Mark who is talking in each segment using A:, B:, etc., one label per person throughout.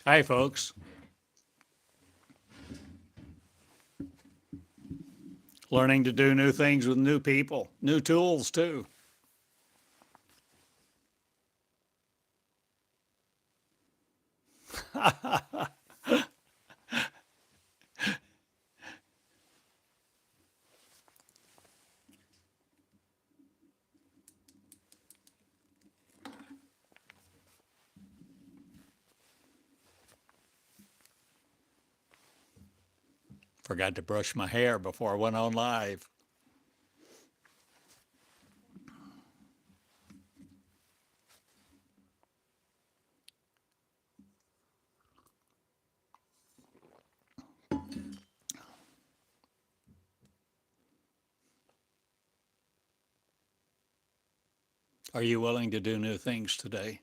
A: Hi, folks. Learning to do new things with new people, new tools, too. Forgot to brush my hair before I went on live. Are you willing to do new things today?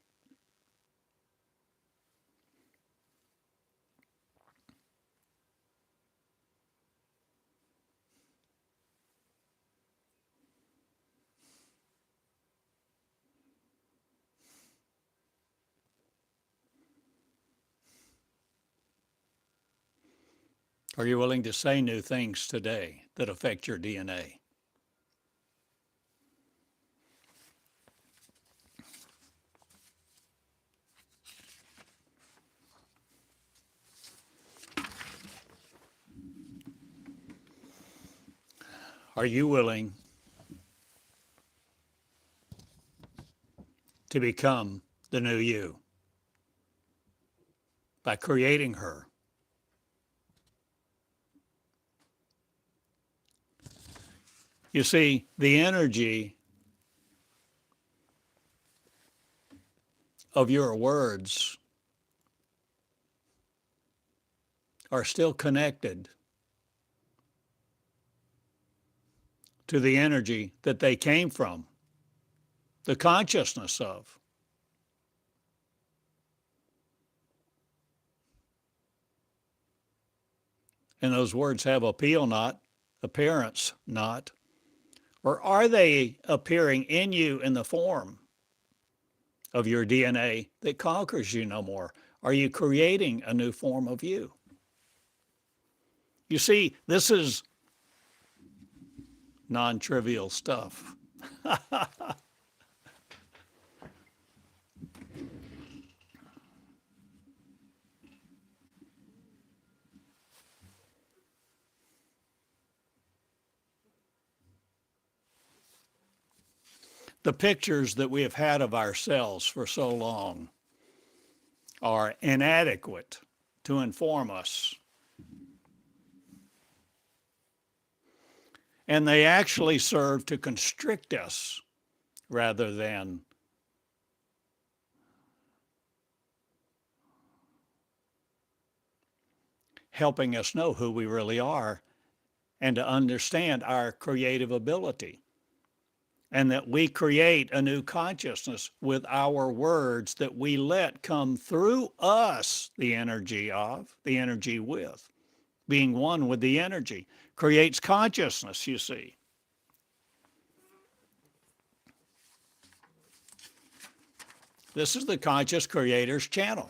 A: Are you willing to say new things today that affect your DNA? Are you willing to become the new you by creating her? You see, the energy of your words are still connected to the energy that they came from, the consciousness of. And those words have appeal not, appearance not. Or are they appearing in you in the form of your DNA that conquers you no more? Are you creating a new form of you? You see, this is non-trivial stuff. The pictures that we have had of ourselves for so long are inadequate to inform us. And they actually serve to constrict us rather than helping us know who we really are and to understand our creative ability. And that we create a new consciousness with our words that we let come through us, the energy of, the energy with. Being one with the energy creates consciousness, you see. This is the Conscious Creators channel.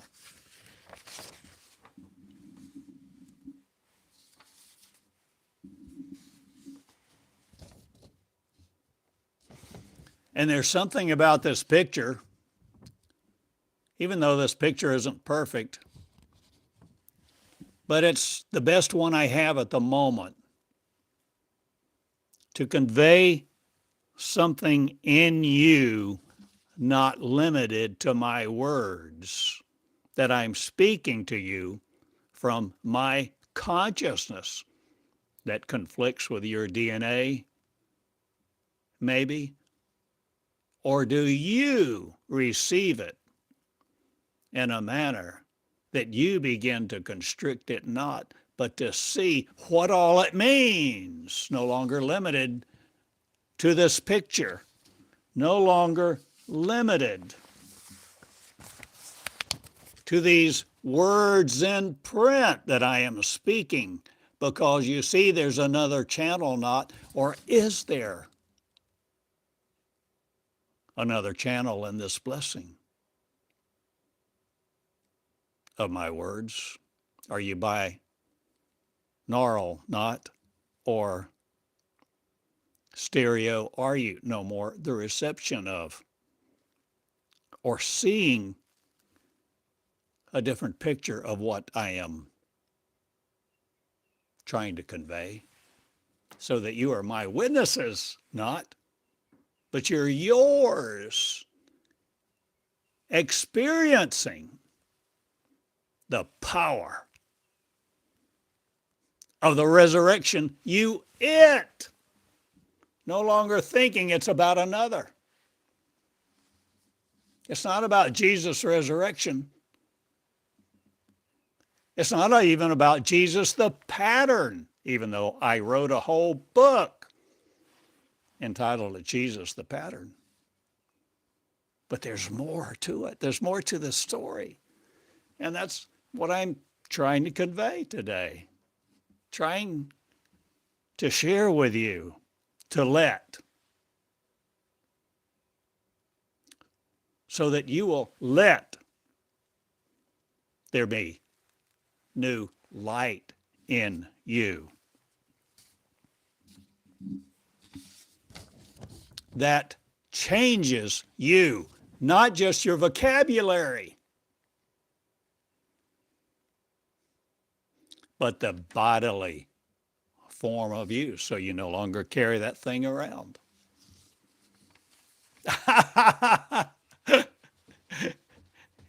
A: And there's something about this picture, even though this picture isn't perfect, but it's the best one I have at the moment to convey something in you not limited to my words, that I'm speaking to you from my consciousness that conflicts with your DNA, maybe? Or do you receive it in a manner that you begin to constrict it not, but to see what all it means, no longer limited to this picture, no longer limited to these words in print that I am speaking, because you see there's another channel not, or is there another channel in this blessing? of my words? Are you binaural, not, or stereo? Are you no more the reception of, or seeing a different picture of what I am trying to convey? So that you are my witnesses, not, but you're yours, experiencing the power of the resurrection, it, no longer thinking it's about another. It's not about Jesus' resurrection. It's not even about Jesus the pattern, even though I wrote a whole book entitled Jesus the Pattern. But there's more to it. There's more to the story. And that's what I'm trying to convey today. Trying to share with you, to let, so that you will let there be new light in you that changes you, not just your vocabulary, but the bodily form of you, so you no longer carry that thing around.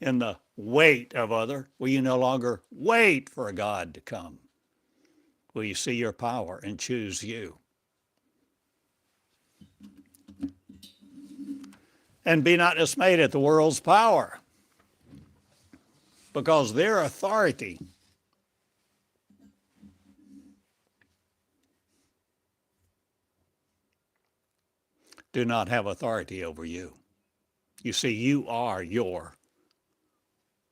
A: In the wait of other, will you no longer wait for God to come? Will you see your power and choose you? And be not dismayed at the world's power, because their authority do not have authority over you. You see, you are your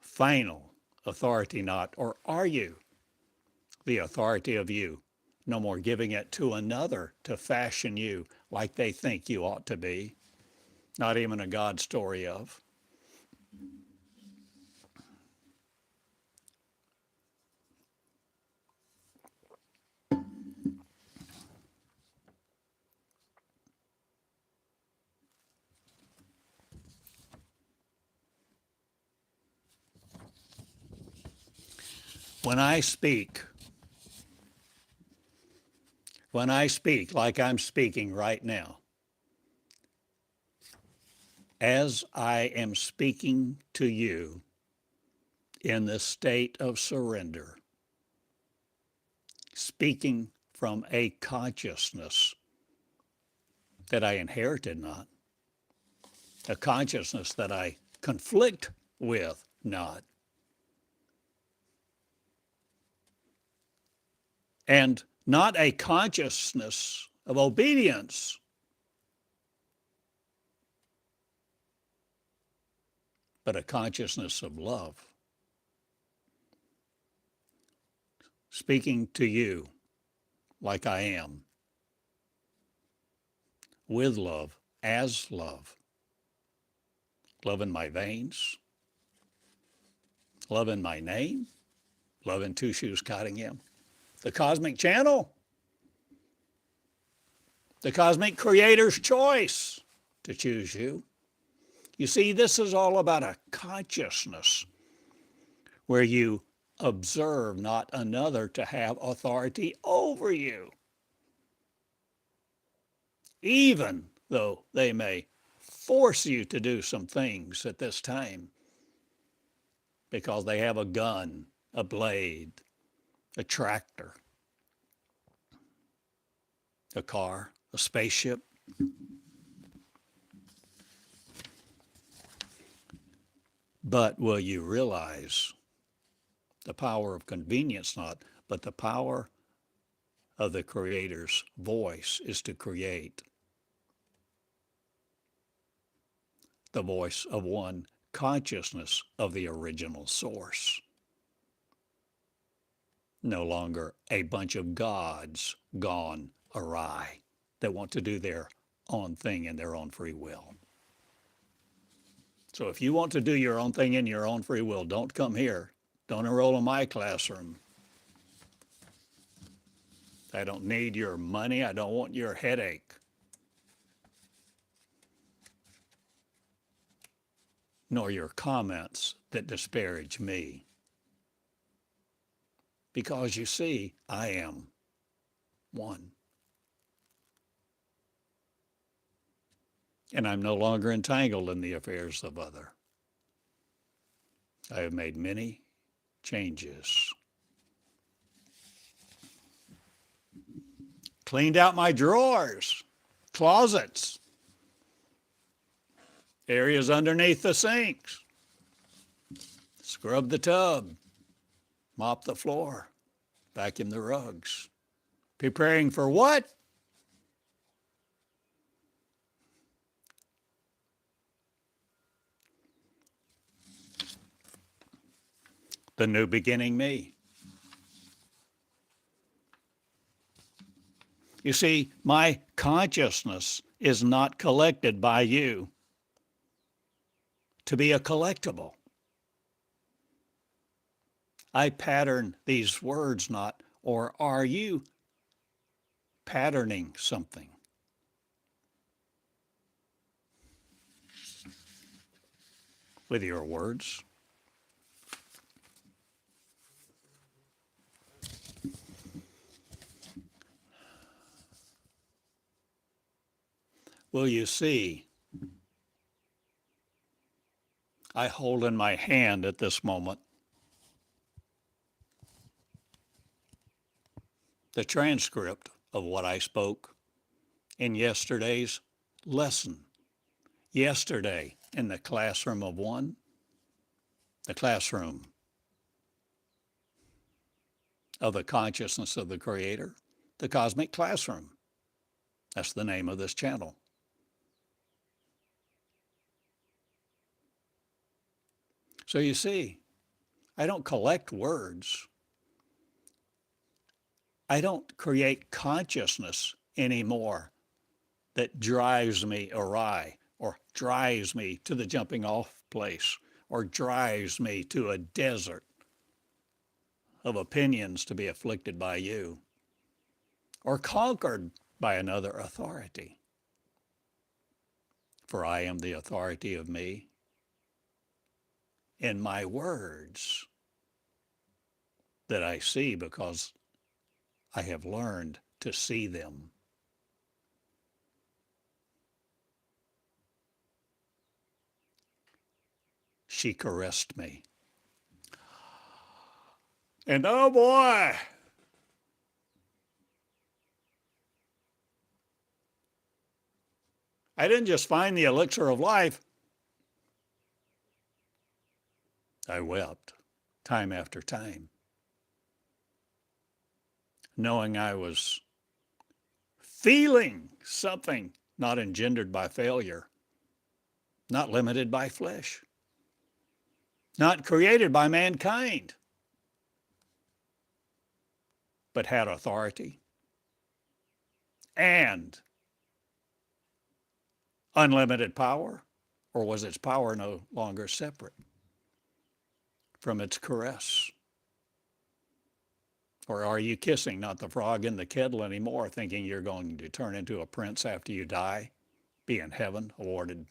A: final authority, not, or are you the authority of you? No more giving it to another to fashion you like they think you ought to be. Not even a God story of. When I speak like I'm speaking right now, as I am speaking to you in the state of surrender, speaking from a consciousness that I inherited not, a consciousness that I conflict with not, and not a consciousness of obedience, but a consciousness of love. Speaking to you like I am, with love, as love. Love in my veins, love in my name, love in Two Shoes Cottingham. The cosmic channel, the cosmic creator's choice to choose you. You see, this is all about a consciousness where you observe not another to have authority over you, even though they may force you to do some things at this time because they have a gun, a blade, a tractor, a car, a spaceship. But will you realize the power of convenience not, but the power of the Creator's voice is to create the voice of one consciousness of the original source. No longer a bunch of gods gone awry that want to do their own thing in their own free will. So if you want to do your own thing in your own free will, don't come here. Don't enroll in my classroom. I don't need your money. I don't want your headache. Nor your comments that disparage me. Because you see, I am one. And I'm no longer entangled in the affairs of other. I have made many changes. Cleaned out my drawers, closets, areas underneath the sinks, scrubbed the tub, mopped the floor, vacuumed the rugs. Preparing for what? The new beginning me. You see, my consciousness is not collected by you to be a collectible. I pattern these words not, or are you patterning something? With your words? Will you see? I hold in my hand at this moment the transcript of what I spoke in yesterday's lesson. Yesterday, in the classroom of one, the classroom of the consciousness of the Creator, the cosmic classroom. That's the name of this channel. So you see, I don't collect words. I don't create consciousness anymore that drives me awry or drives me to the jumping off place or drives me to a desert of opinions to be afflicted by you or conquered by another authority. For I am the authority of me in my words that I see because I have learned to see them. She caressed me. And oh boy, I didn't just find the elixir of life. I wept time after time, knowing I was feeling something not engendered by failure, not limited by flesh, not created by mankind, but had authority and unlimited power. Or was its power no longer separate from its caress? Or are you kissing not the frog in the kettle anymore, thinking you're going to turn into a prince after you die, be in heaven, awarded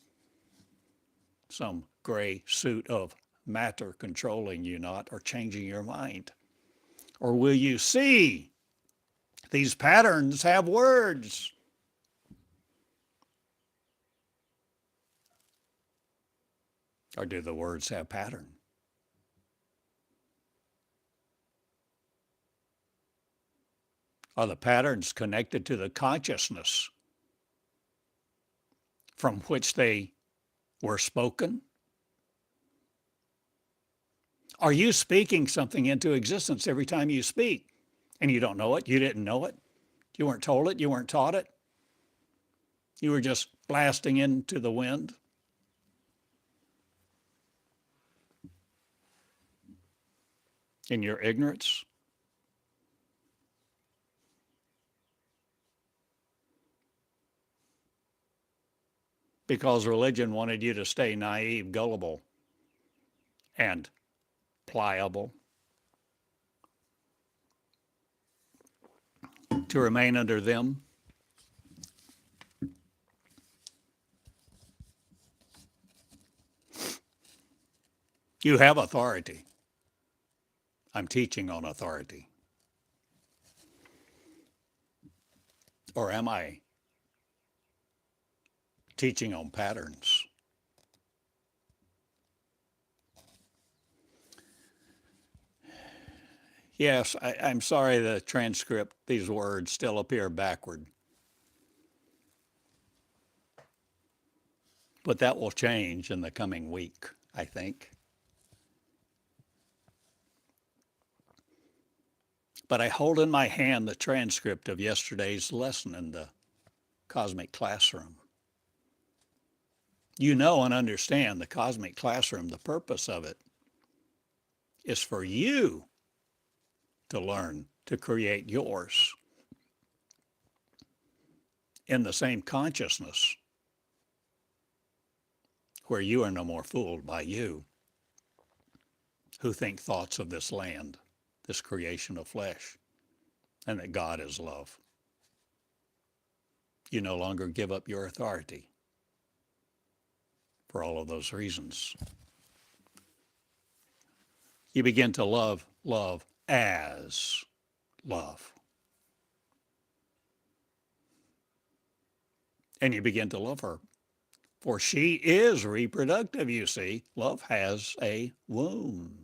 A: some gray suit of matter controlling you not, or changing your mind? Or will you see these patterns have words? Or do the words have pattern? Are the patterns connected to the consciousness from which they were spoken? Are you speaking something into existence every time you speak? And you don't know it, you didn't know it, you weren't told it, you weren't taught it. You were just blasting into the wind. In your ignorance. Because religion wanted you to stay naive, gullible, and pliable to remain under them? You have authority. I'm teaching on authority. Or am I teaching on patterns? Yes, I'm sorry the transcript, these words still appear backward. But that will change in the coming week, I think. But I hold in my hand the transcript of yesterday's lesson in the cosmic classroom. You know and understand the cosmic classroom, the purpose of it is for you to learn to create yours in the same consciousness where you are no more fooled by you who think thoughts of this land, this creation of flesh, and that God is love. You no longer give up your authority for all of those reasons. You begin to love as love. And you begin to love her. For she is reproductive, you see. Love has a womb.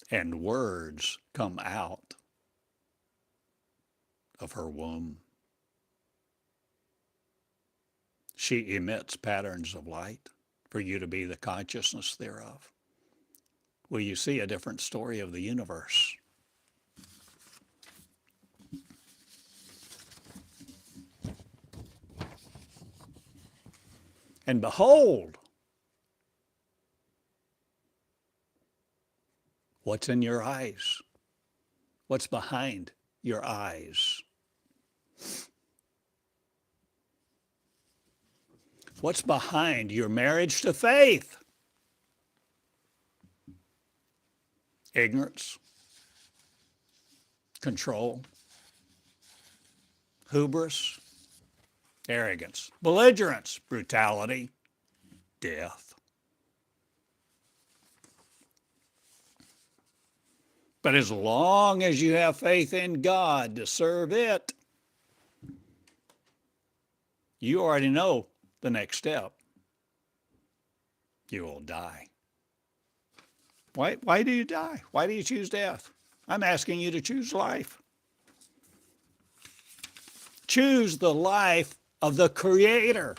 A: And words come out of her womb. She emits patterns of light for you to be the consciousness thereof. Will you see a different story of the universe? And behold, what's in your eyes? What's behind your eyes? What's behind your marriage to faith? Ignorance, control, hubris, arrogance, belligerence, brutality, death. But as long as you have faith in God to serve it, you already know the next step. You will die. Why do you die? Why do you choose death? I'm asking you to choose life. Choose the life of the Creator,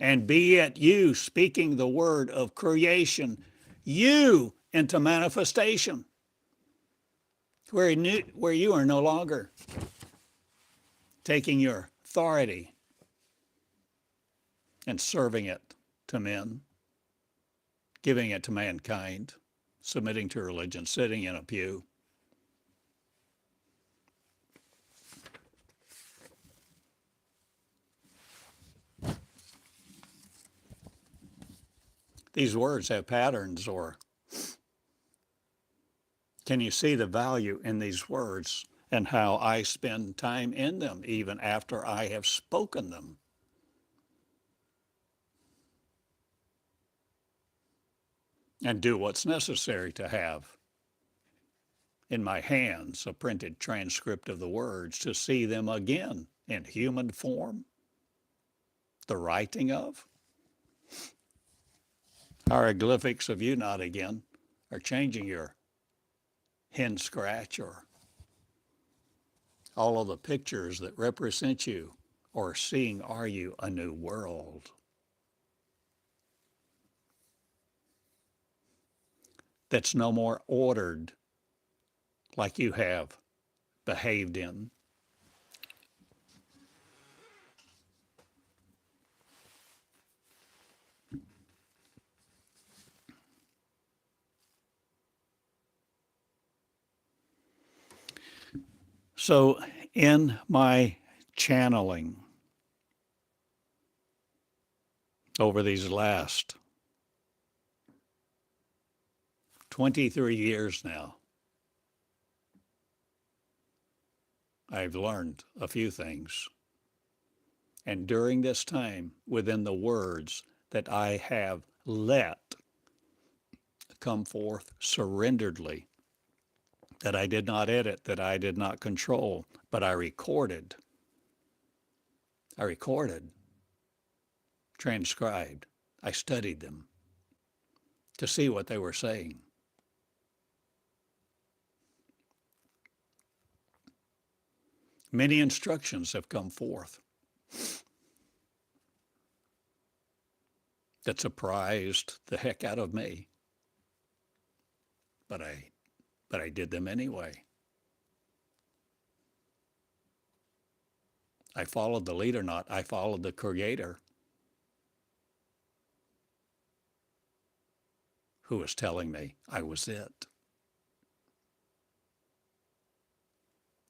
A: and be it you speaking the word of creation, you into manifestation, where you are no longer taking your authority and serving it to men, giving it to mankind, submitting to religion, sitting in a pew. These words have patterns, or can you see the value in these words and how I spend time in them even after I have spoken them? And do what's necessary to have in my hands a printed transcript of the words to see them again in human form, the writing of. Hieroglyphics of you not again are changing your hen scratch or all of the pictures that represent you, or seeing are you a new world. That's no more ordered like you have behaved in. So in my channeling, over these last 23 years now, I've learned a few things. And during this time, within the words that I have let come forth surrenderedly, that I did not edit, that I did not control, but I recorded, transcribed, I studied them to see what they were saying. Many instructions have come forth that surprised the heck out of me, but I did them anyway. I followed the leader, not I followed the creator who was telling me I was it.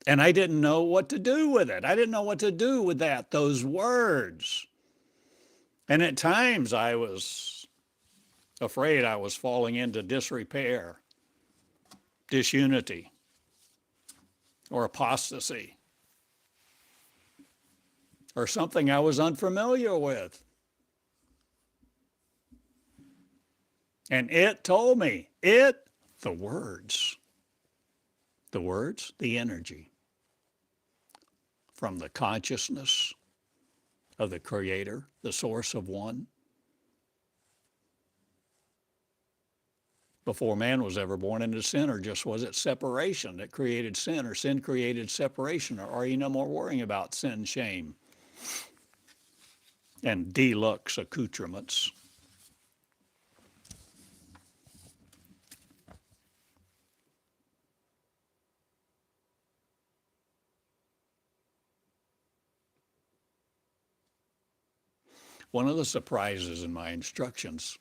A: And I didn't know what to do with it. I didn't know what to do with those words. And at times I was afraid I was falling into disrepair, disunity, or apostasy, or something I was unfamiliar with. And it told me, the words, the energy from the consciousness of the Creator, the source of one. Before man was ever born into sin, or just was it separation that created sin, or sin created separation, or are you no more worrying about sin, shame, and deluxe accoutrements? One of the surprises in my instructions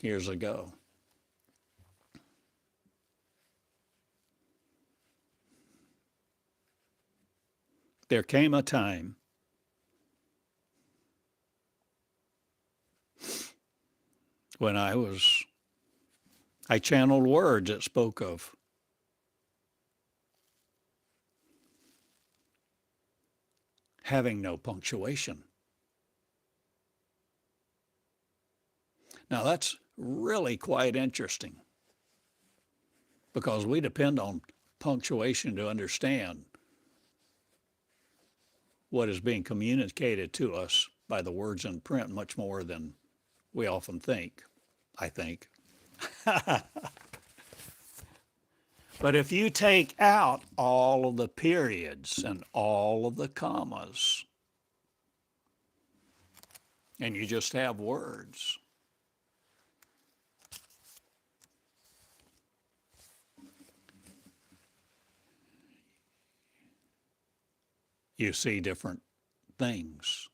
A: years ago, there came a time when I channeled words that spoke of having no punctuation. Now that's really quite interesting because we depend on punctuation to understand what is being communicated to us by the words in print much more than we often think, I think. But if you take out all of the periods and all of the commas, and you just have words, you see different things.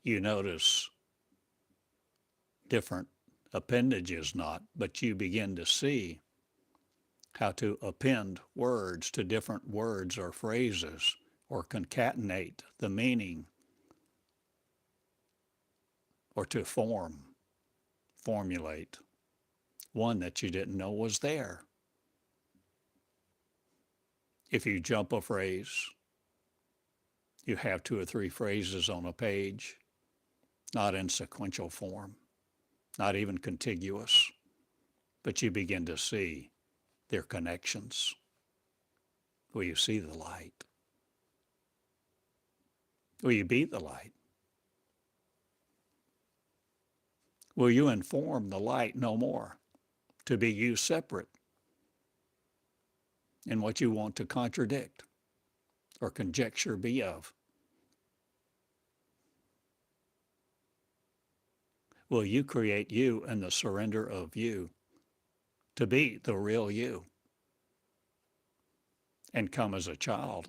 A: You notice different appendages, not, but you begin to see how to append words to different words or phrases, or concatenate the meaning, or to formulate one that you didn't know was there. If you jump a phrase, you have 2 or 3 phrases on a page, not in sequential form, not even contiguous, but you begin to see their connections. Will you see the light? Will you beat the light? Will you inform the light no more, to be you separate in what you want to contradict or conjecture be of? Will you create you and the surrender of you to be the real you and come as a child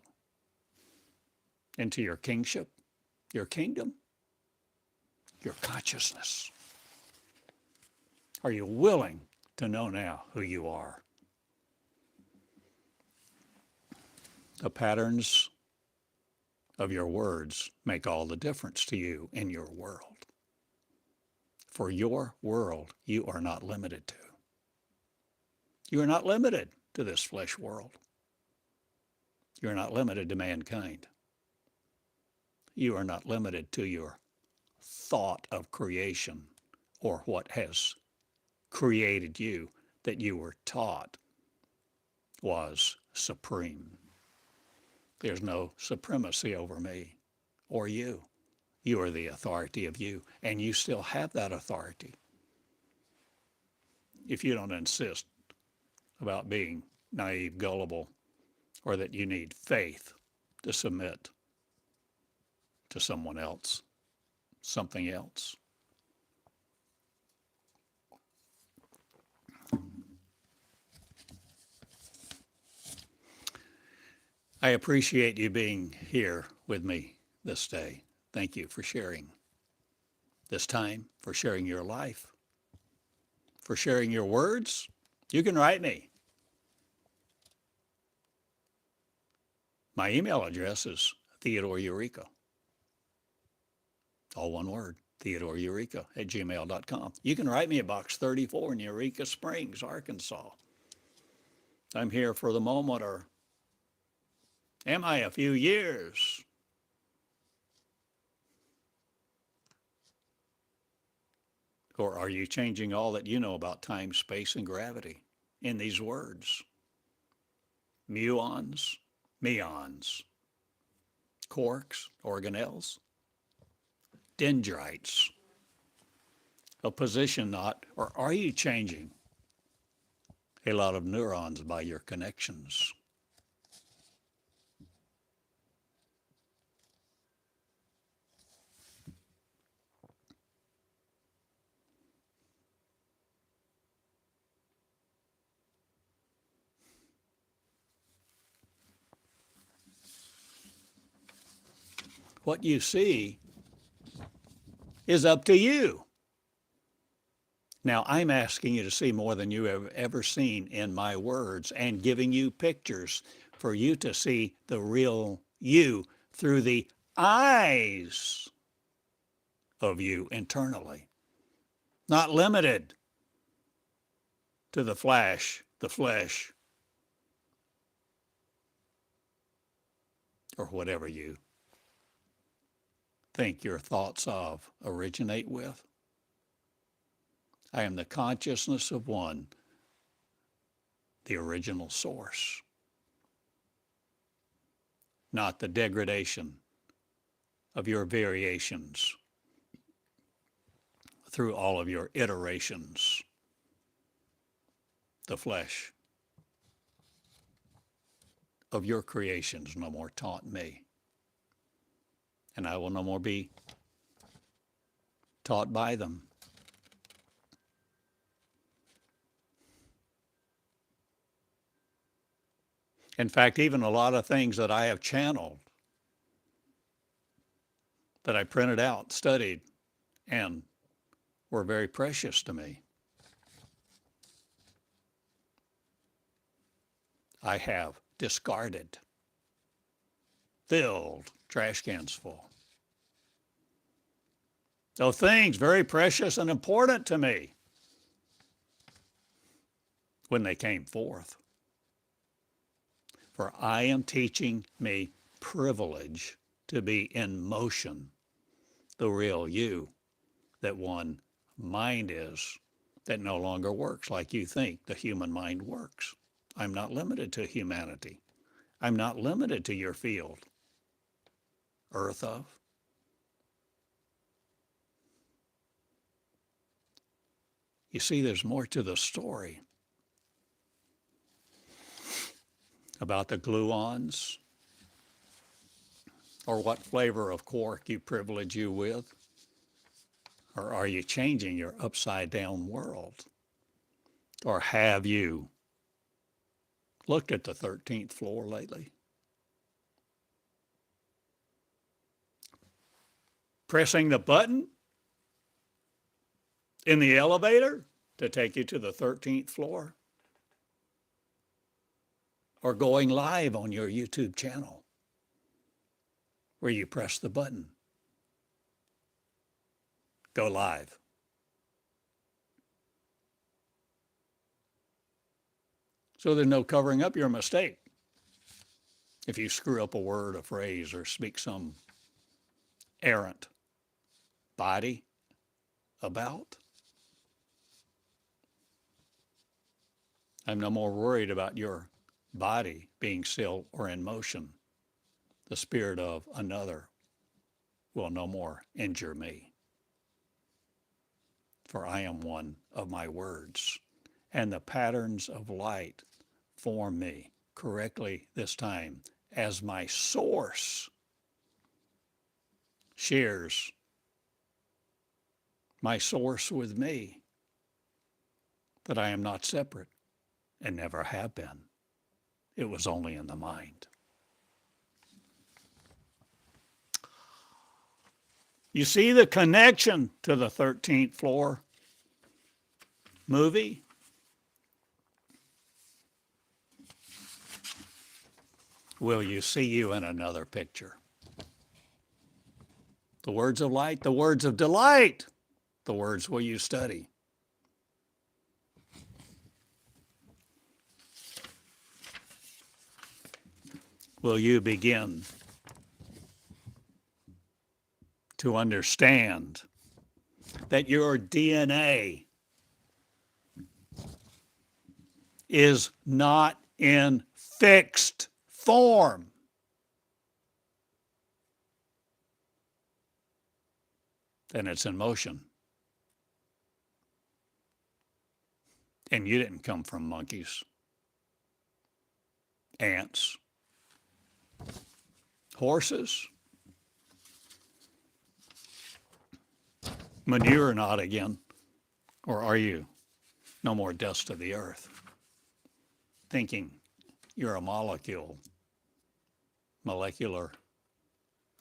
A: into your kingship, your kingdom, your consciousness? Are you willing to know now who you are? The patterns of your words make all the difference to you in your world. for your world, you are not limited to. You are not limited to this flesh world. You are not limited to mankind. You are not limited to your thought of creation or what has created you that you were taught was supreme. There's no supremacy over me or you. You are the authority of you, and you still have that authority. If you don't insist about being naive, gullible, or that you need faith to submit to someone else, something else. I appreciate you being here with me this day. Thank you for sharing this time, for sharing your life, for sharing your words. You can write me. My email address is Theodore Eureka. All one word, TheodoreEureka@gmail.com. You can write me at Box 34 in Eureka Springs, Arkansas. I'm here for the moment, or am I a few years? Or are you changing all that you know about time, space, and gravity in these words? Muons, meons, quarks, organelles, dendrites, a position knot, or are you changing a lot of neurons by your connections? What you see is up to you. Now, I'm asking you to see more than you have ever seen in my words and giving you pictures for you to see the real you through the eyes of you internally, not limited to the flesh, or whatever you think your thoughts of originate with. I am the consciousness of one, the original source, not the degradation of your variations through all of your iterations. The flesh of your creations no more taunt me, and I will no more be taught by them. In fact, even a lot of things that I have channeled, that I printed out, studied, and were very precious to me, I have discarded, filled trash cans full. So things very precious and important to me when they came forth. For I am teaching me privilege to be in motion, the real you that one mind is, that no longer works like you think the human mind works. I'm not limited to humanity. I'm not limited to your field, earth of. You see, there's more to the story about the gluons, or what flavor of quark you privilege you with, or are you changing your upside down world? Or have you looked at the 13th floor lately? Pressing the button in the elevator to take you to the 13th floor? Or going live on your YouTube channel where you press the button, go live, So there's no covering up your mistake. If you screw up a word, a phrase, or speak some errant body about, I'm no more worried about your body being still or in motion. The spirit of another will no more injure me, for I am one of my words, and the patterns of light form me correctly this time as my source shares my source with me, that I am not separate and never have been. It was only in the mind. You see the connection to the 13th floor movie? Will you see you in another picture? The words of light, the words of delight, the words will you study? Will you begin to understand that your DNA is not in fixed form? Then it's in motion. And you didn't come from monkeys, ants, horses, manure not again, or are you no more dust of the earth, thinking you're a molecule, molecular,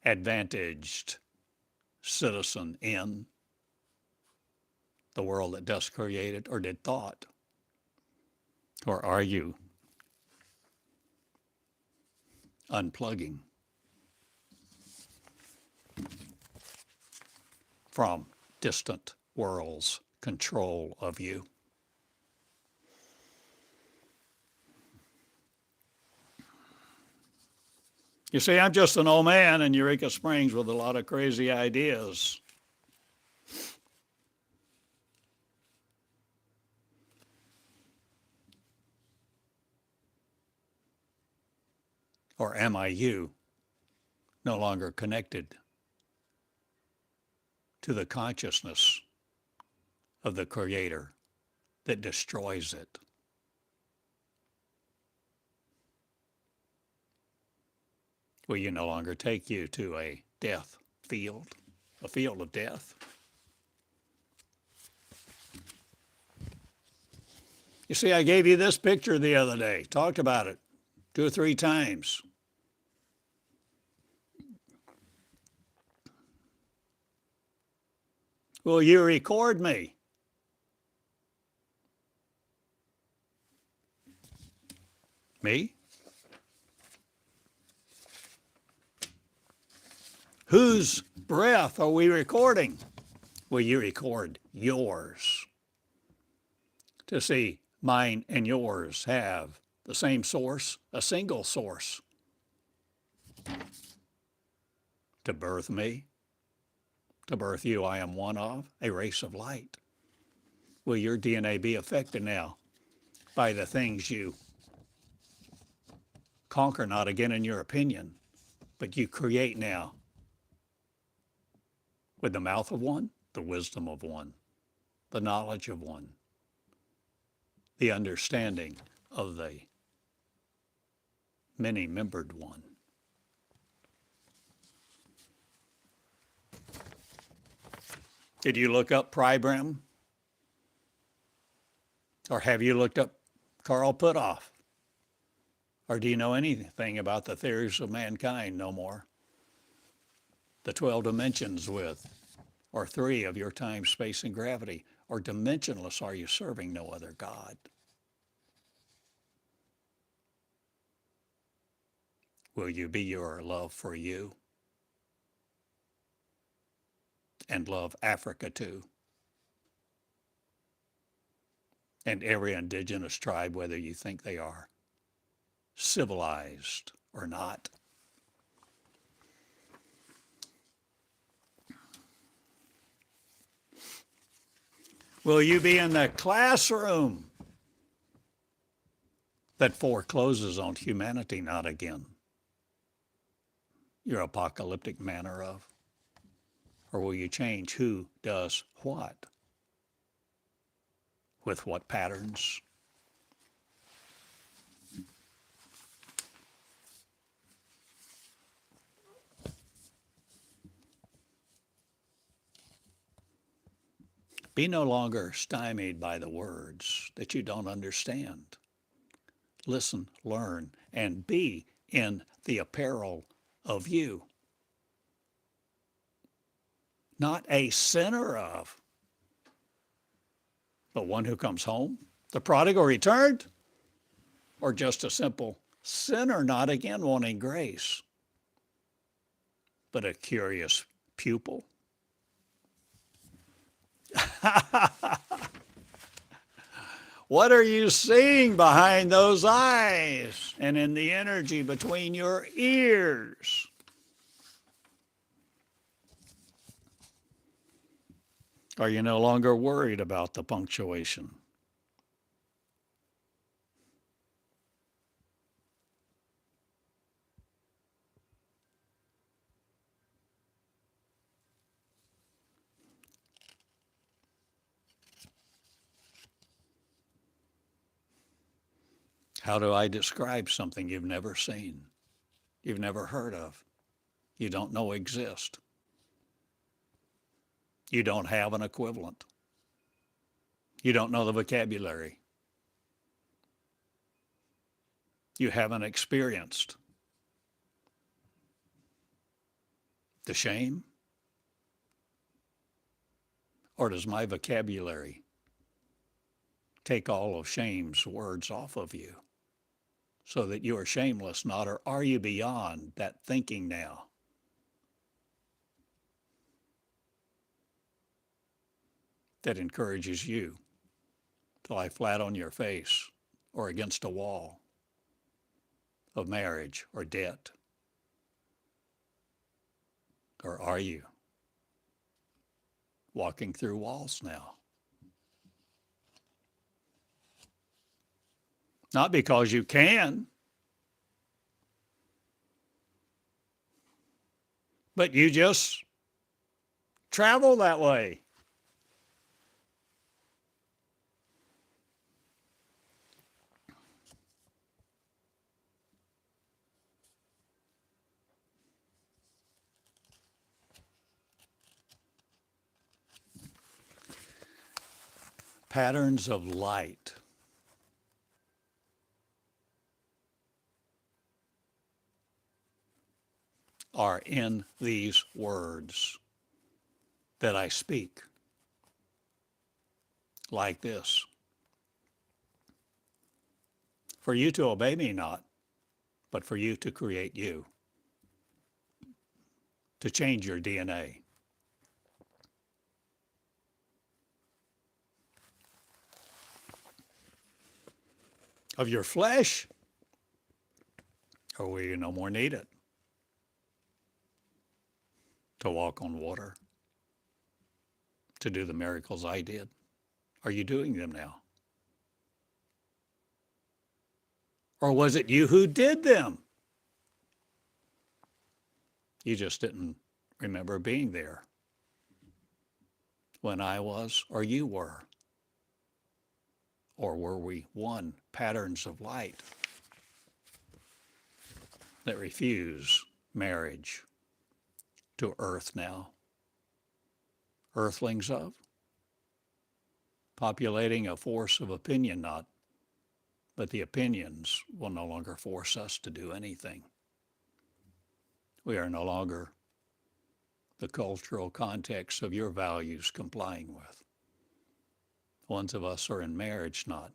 A: advantaged citizen in the world that dust created or did thought? Or are you unplugging from distant worlds' control of you? You see, I'm just an old man in Eureka Springs with a lot of crazy ideas. Or am I you, no longer connected to the consciousness of the Creator that destroys it? Will you no longer take you to a death field, a field of death? You see, I gave you this picture the other day, talked about it 2 or 3 times. Will you record me? Me? Whose breath are we recording? Will you record yours? To see mine and yours have the same source, a single source, to birth me, to birth you. I am one of, a race of light. Will your DNA be affected now by the things you conquer, not again in your opinion, but you create now with the mouth of one, the wisdom of one, the knowledge of one, the understanding of the many-membered one? Did you look up Pribram? Or have you looked up Karl Puthoff? Or do you know anything about the theories of mankind no more? The 12 dimensions with, or 3 of your time, space, and gravity? Or dimensionless, are you serving no other God? Will you be your love for you? And love Africa too? and every indigenous tribe, whether you think they are civilized or not. Will you be in the classroom that forecloses on humanity not again, your apocalyptic manner of? Or will you change who does what? With what patterns? Be no longer stymied by the words that you don't understand. Listen, learn, and be in the apparel of you. Not a sinner of, but one who comes home. The prodigal returned, or just a simple sinner not again wanting grace, but a curious pupil. What are you seeing behind those eyes and in the energy between your ears? Are you no longer worried about the punctuation? How do I describe something you've never seen, you've never heard of, you don't know exist? You don't have an equivalent. You don't know the vocabulary. You haven't experienced the shame? Or does my vocabulary take all of shame's words off of you so that you are shameless not? Or are you beyond that thinking now? That encourages you to lie flat on your face or against a wall of marriage or debt? Or are you walking through walls now? Not because you can, but you just travel that way. Patterns of light are in these words that I speak, like this. For you to obey me not, but for you to create you, to change your DNA. Of your flesh, or will you no more need it? To walk on water, to do the miracles I did. Are you doing them now? Or was it you who did them? You just didn't remember being there when I was or you were. Or were we one? Patterns of light that refuse marriage to earth now. Earthlings of, populating a force of opinion not, but the opinions will no longer force us to do anything. We are no longer the cultural context of your values complying with. Ones of us are in marriage not,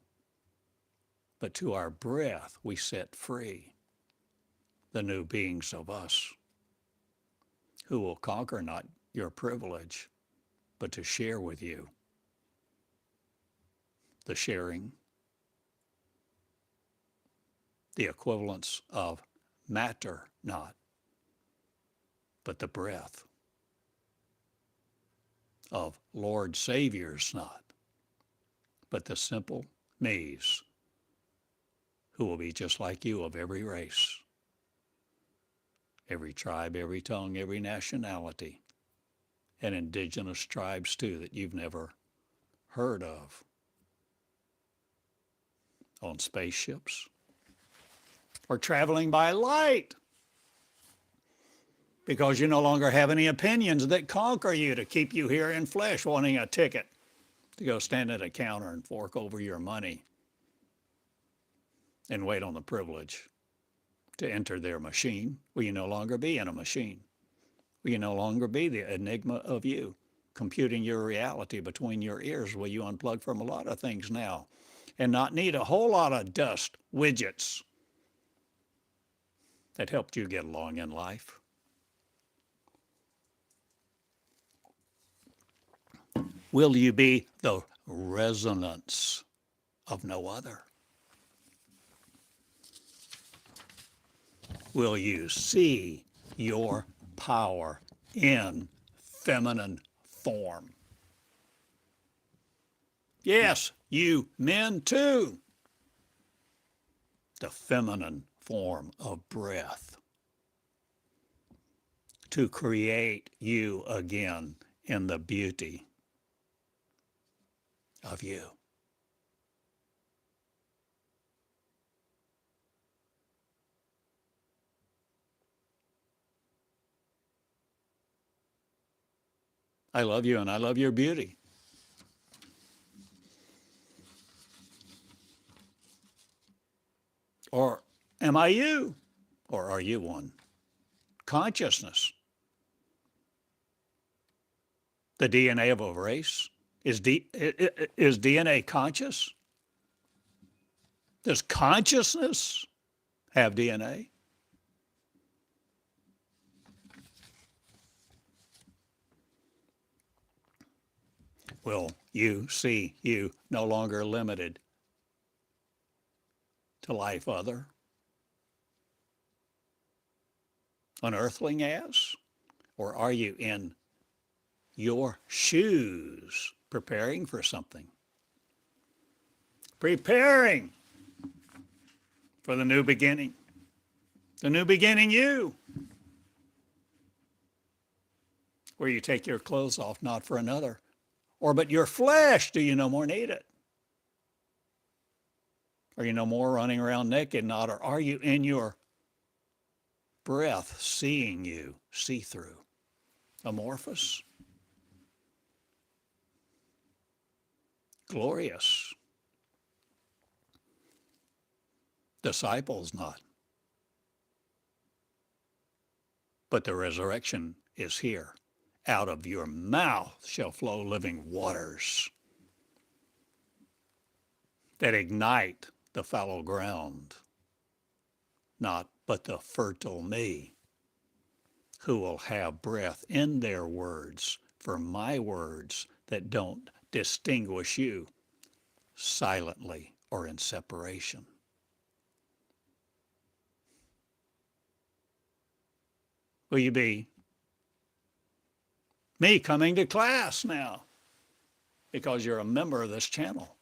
A: but to our breath we set free the new beings of us who will conquer not your privilege, but to share with you the sharing, the equivalence of matter not, but the breath of Lord Savior's not, but the simple me's who will be just like you of every race, every tribe, every tongue, every nationality, and indigenous tribes too that you've never heard of on spaceships or traveling by light because you no longer have any opinions that conquer you to keep you here in flesh wanting a ticket to go stand at a counter and fork over your money and wait on the privilege to enter their machine. Will you no longer be in a machine? Will you no longer be the enigma of you, computing your reality between your ears? Will you unplug from a lot of things now and not need a whole lot of dust widgets that helped you get along in life? Will you be the resonance of no other? Will you see your power in feminine form? Yes, you men too. The feminine form of breath to create you again in the beauty of you. I love you and I love your beauty. Or am I you? Or are you one? Consciousness. The DNA of a race? Is DNA conscious? Does consciousness have DNA? Will you see you no longer limited to life other? An earthling as? Or are you in your shoes preparing for something? Preparing for the new beginning. The new beginning you. Where you take your clothes off not for another. Or but your flesh, do you no more need it? Are you no more running around naked not? Or are you in your breath seeing you see through? Amorphous? Glorious? Disciples not. But the resurrection is here. Out of your mouth shall flow living waters that ignite the fallow ground, not but the fertile me, who will have breath in their words for my words that don't distinguish you silently or in separation. Will you be me coming to class now because you're a member of this channel?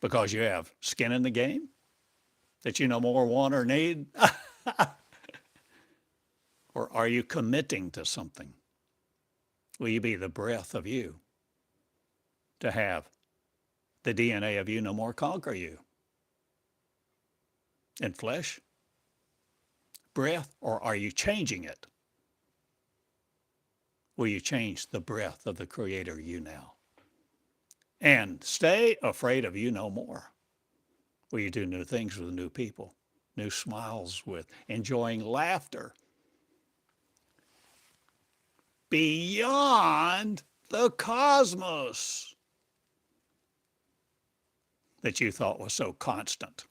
A: Because you have skin in the game that you no more want or need? Or are you committing to something? Will you be the breath of you to have the DNA of you no more conquer you? In flesh? Breath? Or are you changing it? Will you change the breath of the Creator you now? And stay afraid of you no more. Will you do new things with new people, new smiles with, enjoying laughter beyond the cosmos that you thought was so constant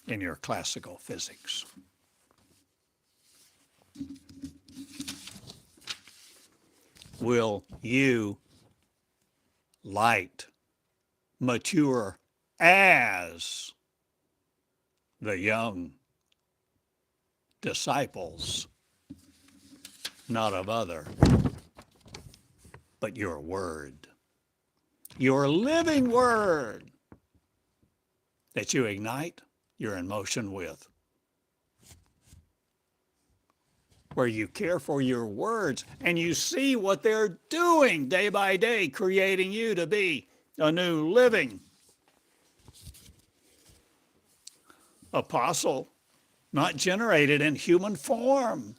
A: in your classical physics? will you, light, mature as the young disciples, not of other, but your word, your living word that you ignite your emotion with, where you care for your words and you see what they're doing day by day, creating you to be a new living apostle, not generated in human form.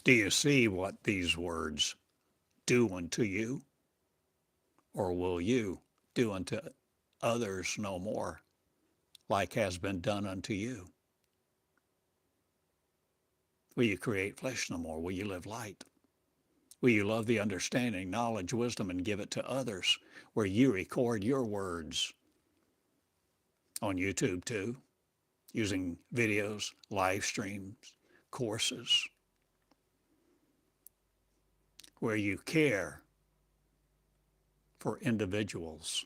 A: Do you see what these words do unto you? Or will you do unto others no more, like has been done unto you? Will you create flesh no more? Will you live light? Will you love the understanding, knowledge, wisdom, and give it to others, where you record your words on YouTube too, using videos, live streams, courses, where you care for individuals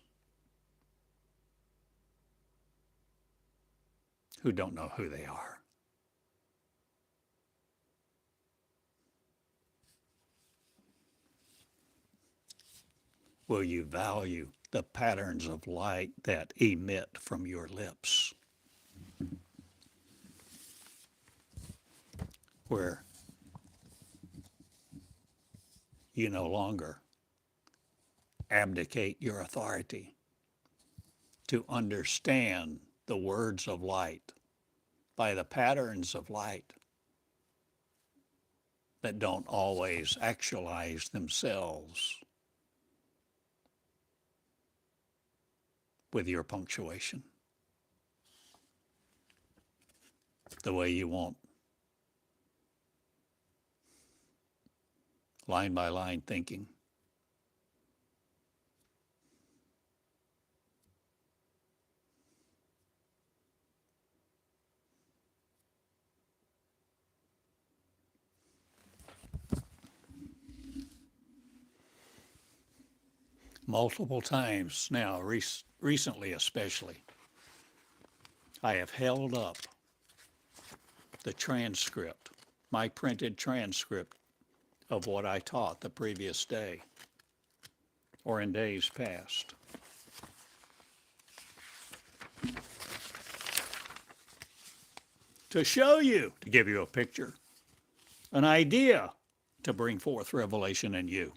A: who don't know who they are? Will you value the patterns of light that emit from your lips, where you no longer abdicate your authority to understand the words of light by the patterns of light that don't always actualize themselves with your punctuation, the way you want, line by line thinking. Multiple times now, recently especially, I have held up the transcript, my printed transcript of what I taught the previous day or in days past. To show you, to give you a picture, an idea to bring forth revelation in you,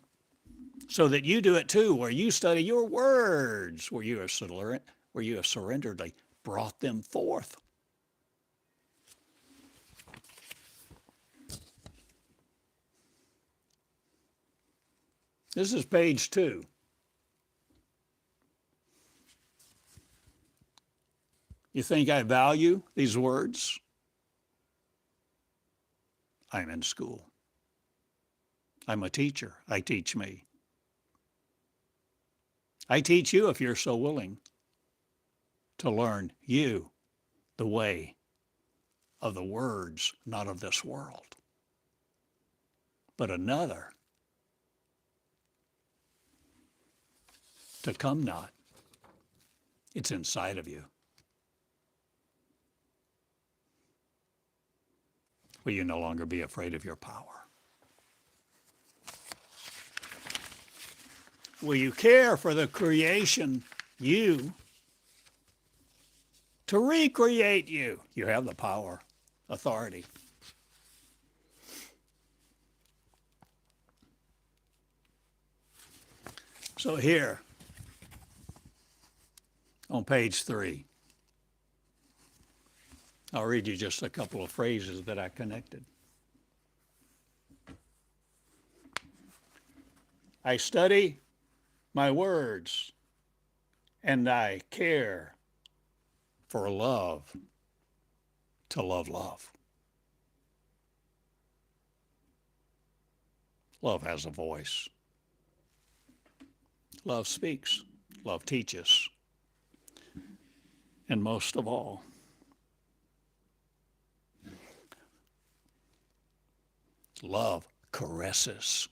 A: so that you do it too, where you study your words, where you have surrenderedly brought them forth. This is page 2. You think I value these words? I'm in school. I'm a teacher. I teach me. I teach you if you're so willing to learn you the way of the words, not of this world, but another to come not. It's inside of you. Will you no longer be afraid of your power? Will you care for the creation, you, to recreate you? You have the power, authority. So here, on page 3, I'll read you just a couple of phrases that I connected. I study my words, and I care for love to love love. Love has a voice. Love speaks. Love teaches. And most of all, love caresses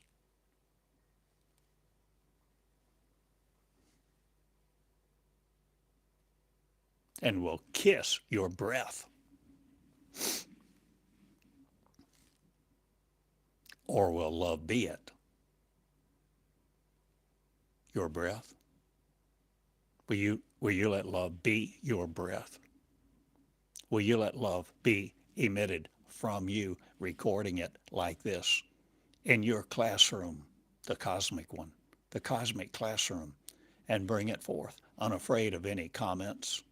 A: and will kiss your breath. Or will love be it? Your breath? Will you let love be your breath? Will you let love be emitted from you, recording it like this in your classroom, the cosmic one, the cosmic classroom, and bring it forth, unafraid of any comments,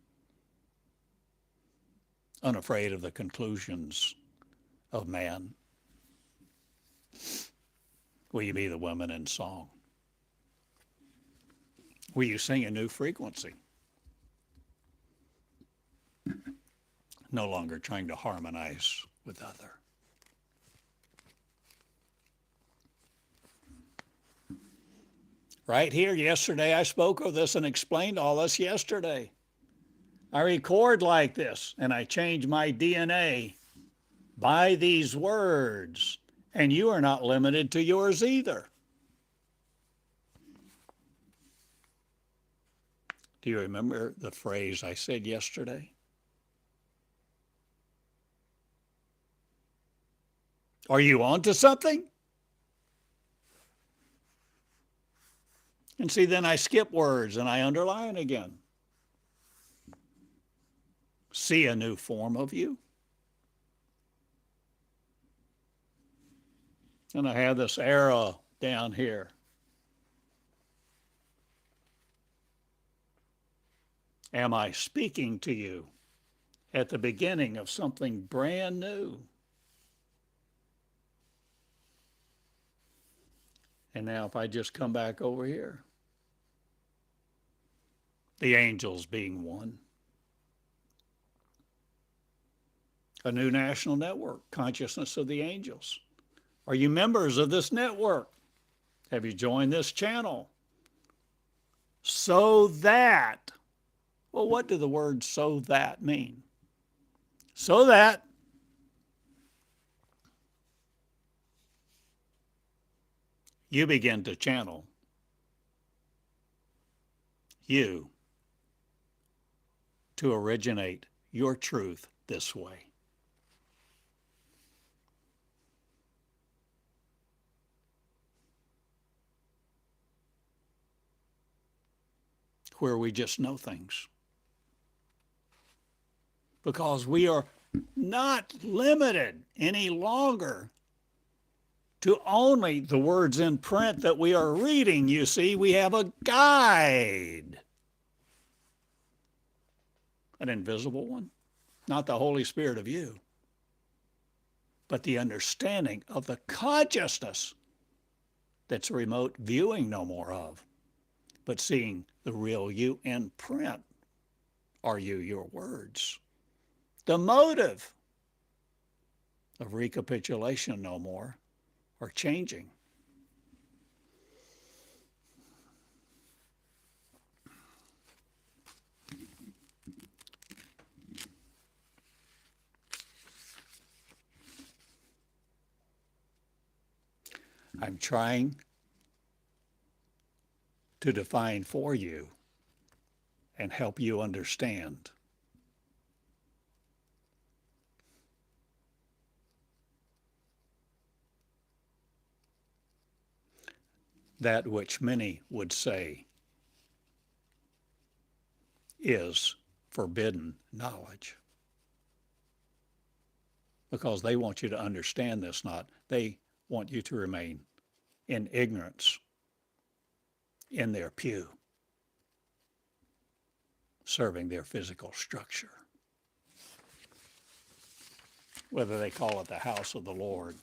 A: unafraid of the conclusions of man? Will you be the woman in song? Will you sing a new frequency? No longer trying to harmonize with other. Right here, yesterday, I spoke of this and explained all this yesterday. I record like this, and I change my DNA by these words, and you are not limited to yours either. Do you remember the phrase I said yesterday? Are you on to something? And see, then I skip words and I underline again. See a new form of you. And I have this arrow down here. Am I speaking to you at the beginning of something brand new? And now if I just come back over here, the angels being one. A new national network, Consciousness of the Angels. Are you members of this network? Have you joined this channel? So that, well, what do the words so that mean? So that you begin to channel you to originate your truth this way. Where we just know things. Because we are not limited any longer to only the words in print that we are reading. You see, we have a guide. An invisible one, not the Holy Spirit of you, but the understanding of the consciousness that's remote viewing no more of, but seeing the real you in print. Are you your words? The motive of recapitulation no more, or changing. I'm trying to define for you and help you understand that which many would say is forbidden knowledge. Because they want you to understand this, they want you to remain in ignorance in their pew, serving their physical structure. Whether they call it the house of the Lord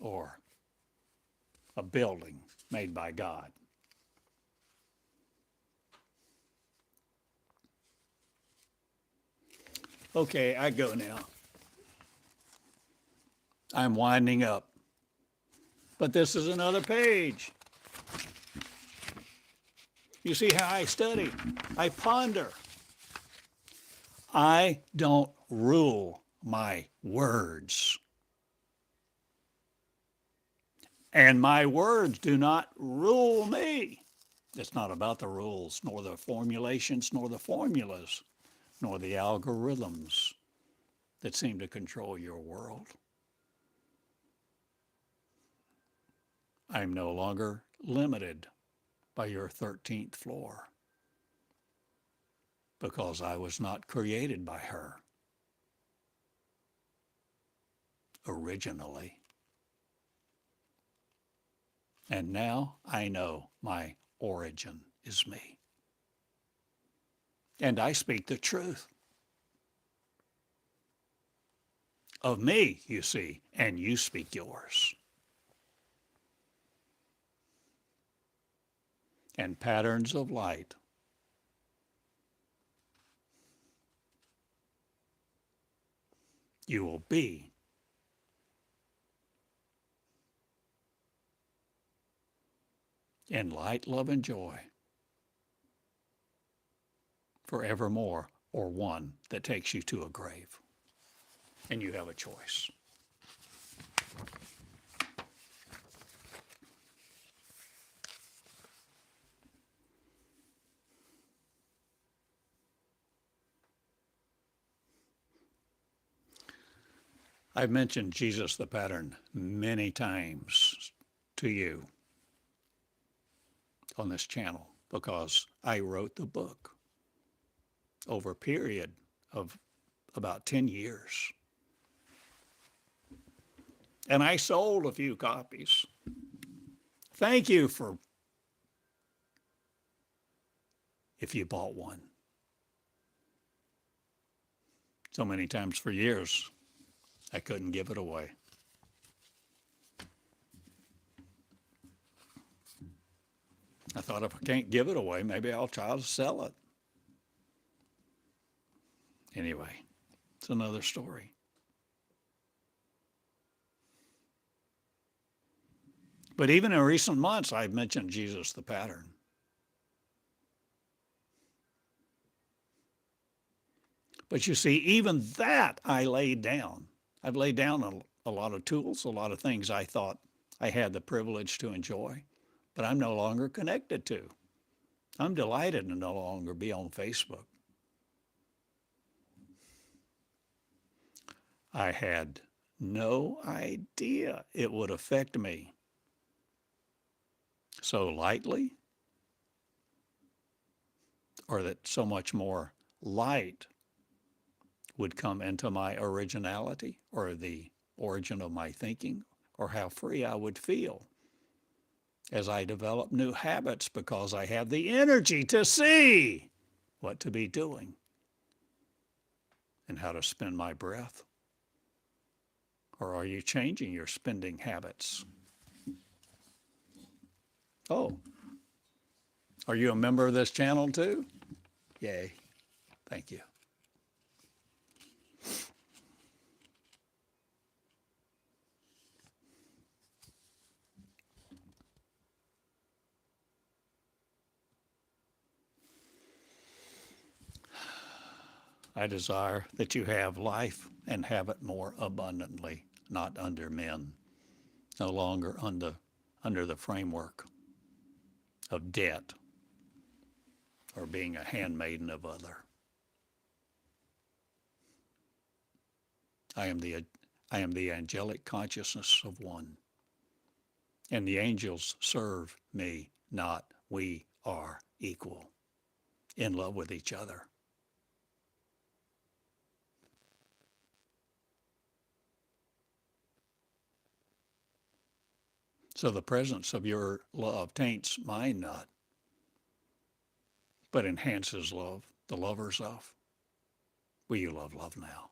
A: or a building made by God. Okay, I go now. I'm winding up. But this is another page. You see how I study. I ponder. I don't rule my words. and my words do not rule me. It's not about the rules, nor the formulations, nor the formulas, nor the algorithms that seem to control your world. I'm no longer limited by your 13th floor because I was not created by her originally. And now I know my origin is me. And I speak the truth of me, you see, and you speak yours. And patterns of light you will be in light, love, and joy forevermore, or one that takes you to a grave. And you have a choice. I've mentioned Jesus the pattern many times to you on this channel because I wrote the book over a period of about 10 years. And I sold a few copies. Thank you for if you bought one. So many times for years, I couldn't give it away. I thought if I can't give it away, maybe I'll try to sell it. Anyway, it's another story. But even in recent months, I've mentioned Jesus the pattern. But you see, even that I laid down. I've laid down a lot of tools, a lot of things I thought I had the privilege to enjoy, but I'm no longer connected to. I'm delighted to no longer be on Facebook. I had no idea it would affect me so lightly, or that so much more light would come into my originality or the origin of my thinking, or how free I would feel as I develop new habits because I have the energy to see what to be doing and how to spend my breath. Or are you changing your spending habits? Oh, are you a member of this channel too? Yay. Thank you. I desire that you have life and have it more abundantly, not under men, no longer under the framework of debt or being a handmaiden of other. I am the angelic consciousness of one. And the angels serve me, not we are equal, in love with each other. So the presence of your love taints mine not, but enhances love, the lovers of. Will you love now?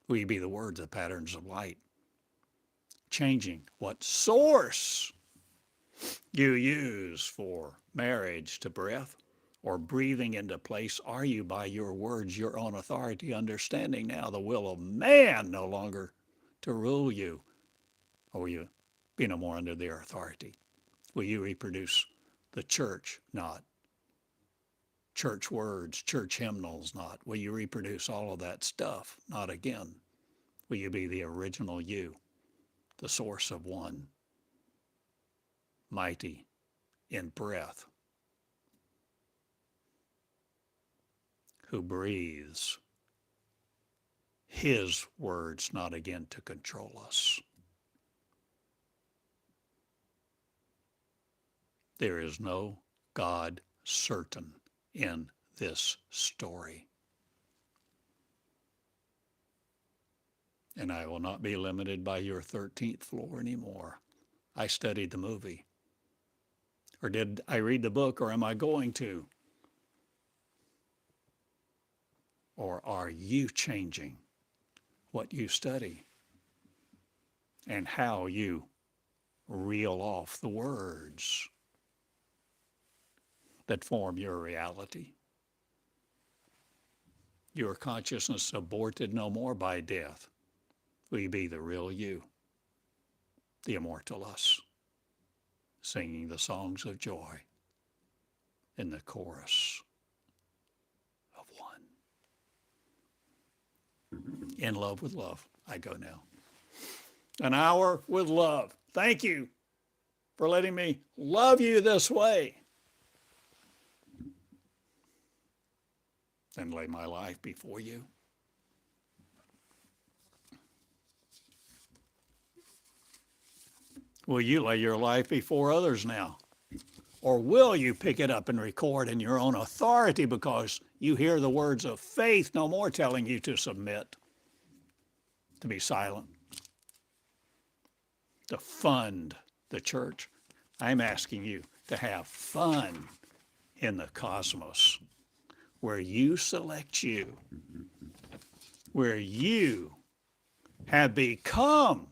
A: Will you be the words, the patterns of light, changing what source you use for marriage to breath or breathing into place? Are you by your words, your own authority, understanding now the will of man no longer to rule you? Or will you be no more under their authority? Will you reproduce the church, not church words, church hymnals, not? Will you reproduce all of that stuff? Not again. Will you be the original you, the source of one, mighty in breath, who breathes his words not again to control us. There is no God certain in this story. And I will not be limited by your 13th floor anymore. I studied the movie. Or did I read the book, or am I going to? Or are you changing what you study and how you reel off the words that form your reality? Your consciousness aborted no more by death. Will you be the real you, the immortal us, singing the songs of joy in the chorus of one. In love with love, I go now. An hour with love. Thank you for letting me love you this way and lay my life before you. Will you lay your life before others now? Or will you pick it up and record in your own authority because you hear the words of faith no more telling you to submit, to be silent, to fund the church? I'm asking you to have fun in the cosmos where you select you, where you have become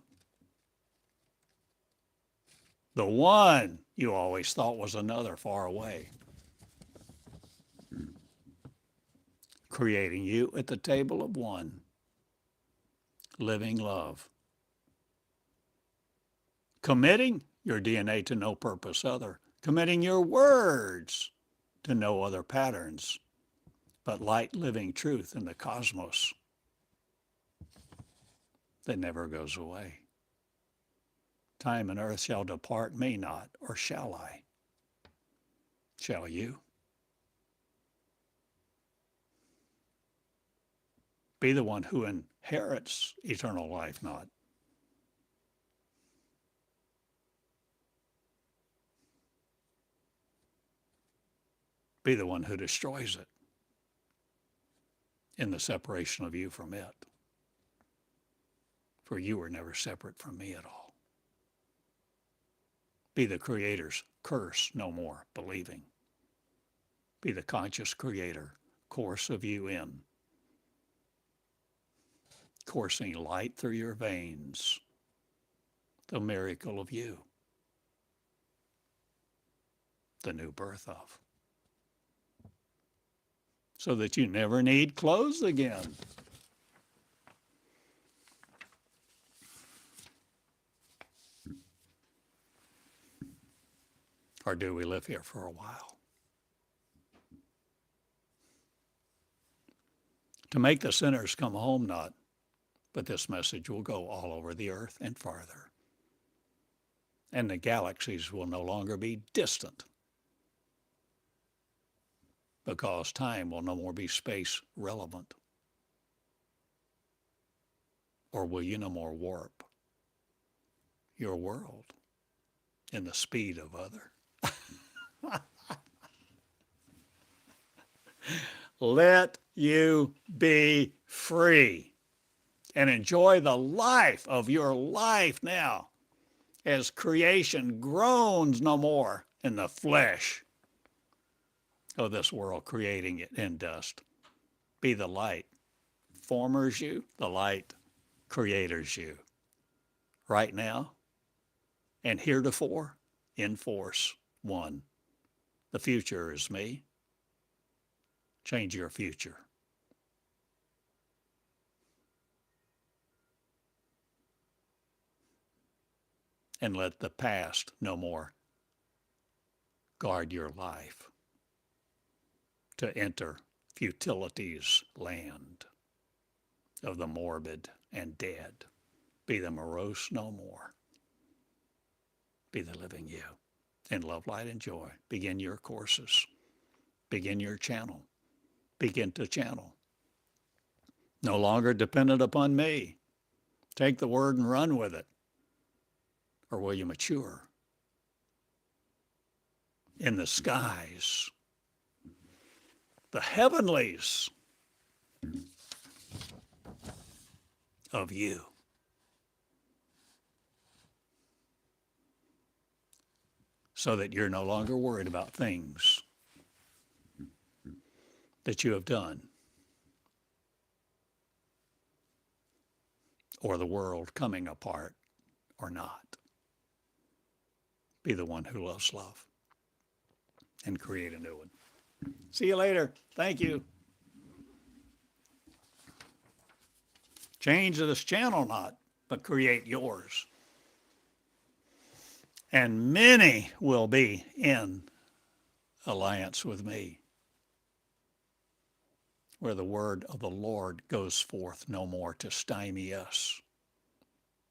A: the one you always thought was another far away, creating you at the table of one, living love, committing your DNA to no purpose other, committing your words to no other patterns, but light living truth in the cosmos that never goes away. Time and earth shall depart me not, or shall I? Shall you? Be the one who inherits eternal life not. Be the one who destroys it in the separation of you from it. For you were never separate from me at all. Be the Creator's curse no more, believing. Be the conscious Creator, course of you in, coursing light through your veins, the miracle of you, the new birth of, so that you never need clothes again. Or do we live here for a while? To make the sinners come home not, but this message will go all over the earth and farther. And the galaxies will no longer be distant, because time will no more be space relevant. Or will you no more warp your world in the speed of other? Let you be free and enjoy the life of your life now as creation groans no more in the flesh of this world, creating it in dust. Be the light formers you, the light creators you. Right now and heretofore in force one. The future is me. Change your future. And let the past no more guard your life to enter futility's land of the morbid and dead. Be the morose no more. Be the living you. in love, light, and joy. Begin your courses. Begin your channel. Begin to channel. No longer dependent upon me. Take the word and run with it. Or will you mature? In the skies, the heavenlies of you. So that you're no longer worried about things that you have done or the world coming apart or not. Be the one who loves love and create a new one. See you later. Thank you. Change this channel not, but create yours. And many will be in alliance with me, where the word of the Lord goes forth no more to stymie us,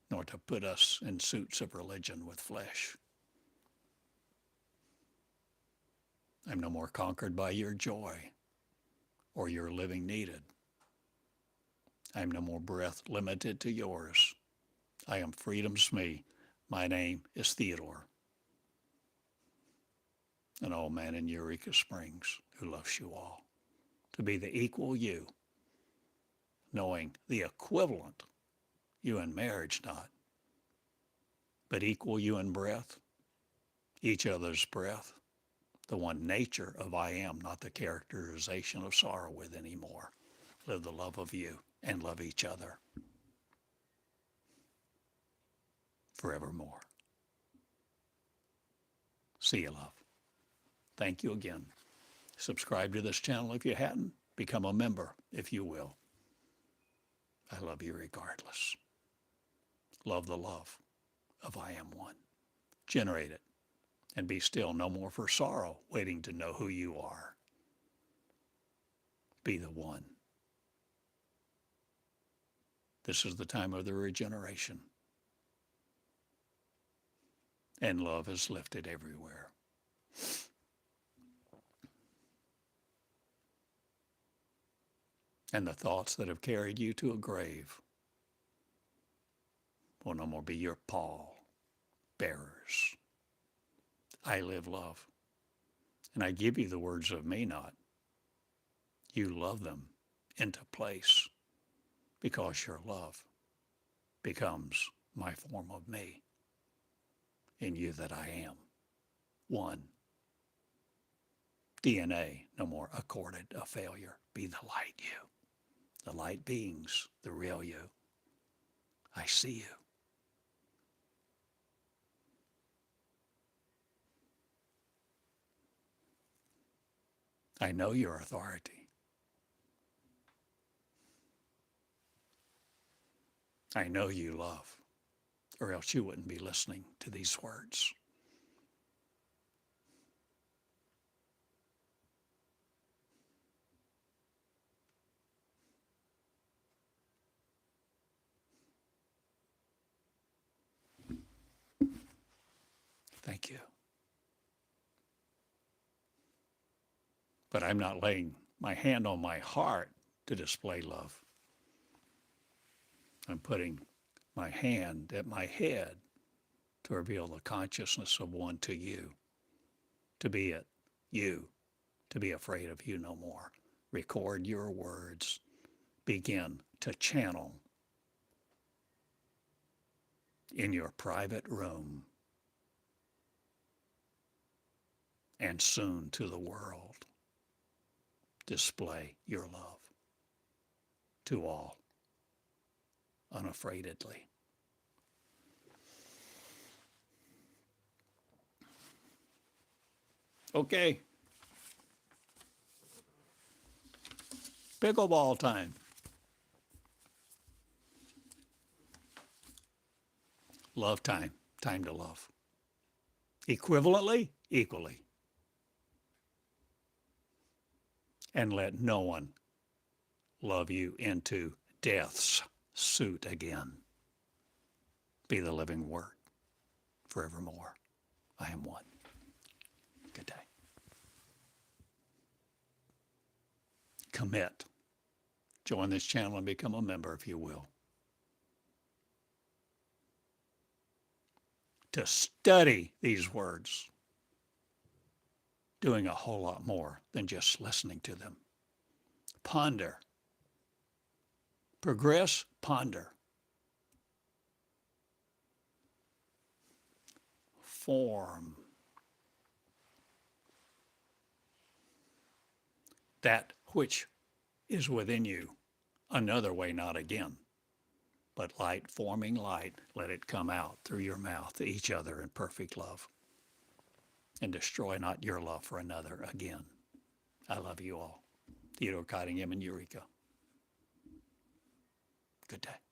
A: nor to put us in suits of religion with flesh. I'm no more conquered by your joy or your living needed. I'm no more breath limited to yours. I am freedom's me. My name is Theodore, an old man in Eureka Springs who loves you all. To be the equal you, knowing the equivalent you in marriage not, but equal you in breath, each other's breath, the one nature of I am, not the characterization of sorrow with anymore. Live the love of you and love each other forevermore. See you, love. Thank you again. Subscribe to this channel if you hadn't. Become a member if you will. I love you regardless. Love the love of I am one. Generate it and be still, no more for sorrow, waiting to know who you are. Be the one. This is the time of the regeneration. And love is lifted everywhere. And the thoughts that have carried you to a grave will no more be your pall bearers. I live love. And I give you the words of me not. You love them into place because your love becomes my form of me. In you that I am. One. DNA, no more accorded a failure. Be the light you. The light beings, the real you. I see you. I know your authority. I know you love, or else you wouldn't be listening to these words. Thank you. But I'm not laying my hand on my heart to display love. I'm putting my hand at my head to reveal the consciousness of one to you, to be it, you, to be afraid of you no more. Record your words. Begin to channel in your private room and soon to the world. Display your love to all unaffraidedly. Okay. Pickleball time. Love time. Time to love. Equivalently, equally. And let no one love you into death's suit again. Be the living word forevermore. I am one. Good day. Commit. Join this channel and become a member if you will. To study these words, doing a whole lot more than just listening to them. Ponder. Progress, ponder. Form. That which is within you. Another way, not again. But light forming light, let it come out through your mouth to each other in perfect love. And destroy not your love for another again. I love you all. Theodore Cottingham and Eureka. Good day.